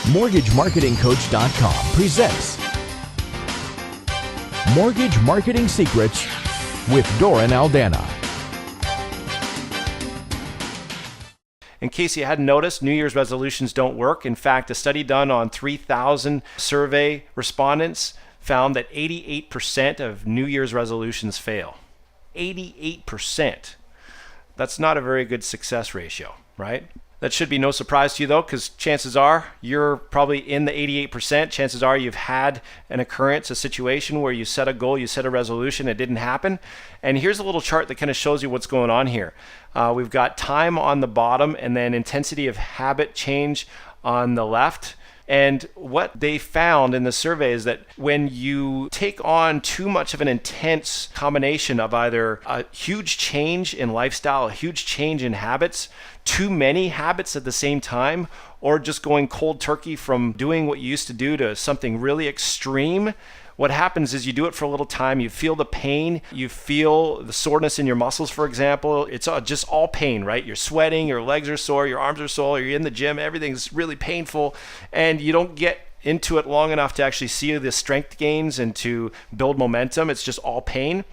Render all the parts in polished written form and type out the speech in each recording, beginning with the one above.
MortgageMarketingCoach.com presents Mortgage Marketing Secrets with Doran Aldana. In case you hadn't noticed, New Year's resolutions don't work. In fact, a study done on 3,000 survey respondents found that 88% of New Year's resolutions fail. 88%. That's not a very good success ratio, right? That should be no surprise to you though, because chances are you're probably in the 88%. Chances are you've had an occurrence, a situation where you set a goal, you set a resolution, it didn't happen. And here's a little chart that kind of shows you what's going on here. We've got time on the bottom and then intensity of habit change on the left. And what they found in the survey is that when you take on too much of an intense combination of either a huge change in lifestyle, a huge change in habits, too many habits at the same time, or just going cold turkey from doing what you used to do to something really extreme, what happens is you do it for a little time, you feel the pain, you feel the soreness in your muscles, for example. It's just all pain, right? You're sweating, your legs are sore, your arms are sore, you're in the gym, everything's really painful, and you don't get into it long enough to actually see the strength gains and to build momentum. It's just all pain.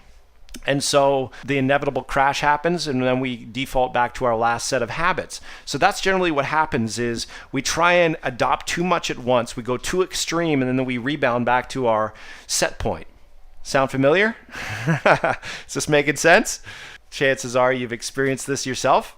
And so the inevitable crash happens, and then we default back to our last set of habits. So that's generally what happens is we try and adopt too much at once. We go too extreme, and then we rebound back to our set point. Sound familiar? Is this making sense? Chances are you've experienced this yourself.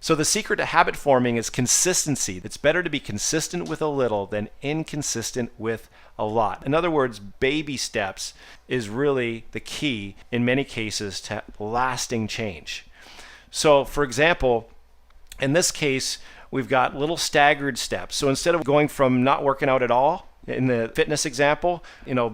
So the secret to habit forming is consistency. It's better to be consistent with a little than inconsistent with a lot. In other words, baby steps is really the key in many cases to lasting change. So for example, in this case, we've got little staggered steps. So instead of going from not working out at all, in the fitness example,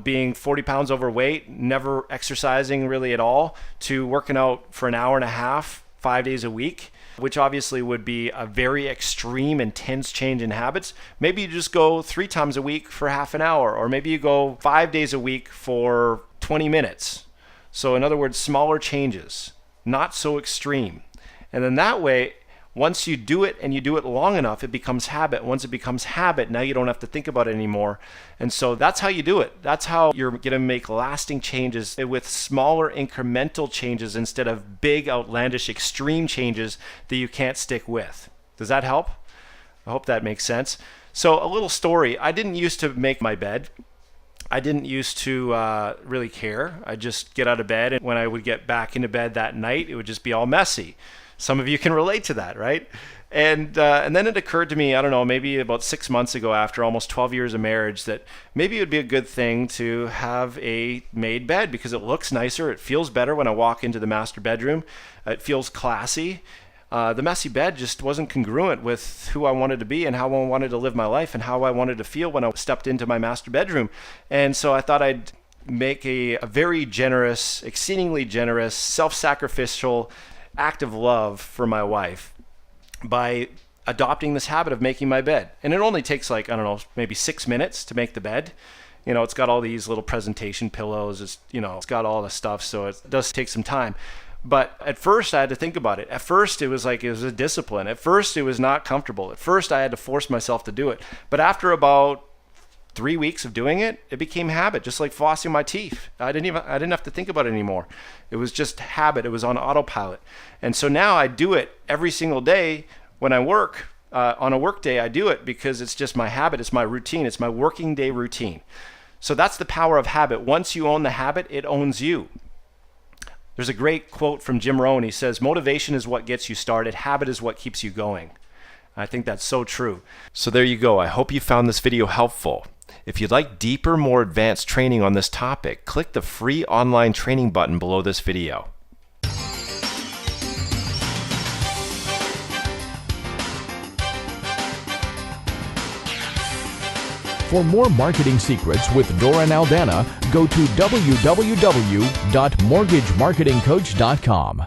being 40 pounds overweight, never exercising really at all, to working out for an hour and a half, 5 days a week, which obviously would be a very extreme, intense change in habits. Maybe you just go 3 times a week for half an hour, or maybe you go 5 days a week for 20 minutes. So in other words, smaller changes, not so extreme. And then that way, once you do it and you do it long enough, it becomes habit. Once it becomes habit, now you don't have to think about it anymore. And so that's how you do it. That's how you're going to make lasting changes with smaller incremental changes instead of big, outlandish, extreme changes that you can't stick with. Does that help? I hope that makes sense. So a little story. I didn't used to make my bed. I didn't used to really care. I'd just get out of bed, and when I would get back into bed that night, it would just be all messy. Some of you can relate to that, right? And then it occurred to me, I don't know, maybe about 6 months ago after almost 12 years of marriage, that maybe it would be a good thing to have a made bed because it looks nicer. It feels better when I walk into the master bedroom. It feels classy. The messy bed just wasn't congruent with who I wanted to be and how I wanted to live my life and how I wanted to feel when I stepped into my master bedroom. And so I thought I'd make a very generous, exceedingly generous, self-sacrificial act of love for my wife by adopting this habit of making my bed. And it only takes maybe 6 minutes to make the bed. It's got all these little presentation pillows. It's got all the stuff, so it does take some time. But at first I had to think about it. At first it was a discipline. At first it was not comfortable. At first I had to force myself to do it. But after about 3 weeks of doing it, it became habit, just like flossing my teeth. I didn't have to think about it anymore. It was just habit. It was on autopilot. And so now I do it every single day when I work. On a work day, I do it because it's just my habit. It's my routine. It's my working day routine. So that's the power of habit. Once you own the habit, it owns you. There's a great quote from Jim Rohn. He says, "Motivation is what gets you started. Habit is what keeps you going." I think that's so true. So there you go. I hope you found this video helpful. If you'd like deeper, more advanced training on this topic, click the free online training button below this video. For more marketing secrets with Doran Aldana, go to www.mortgagemarketingcoach.com.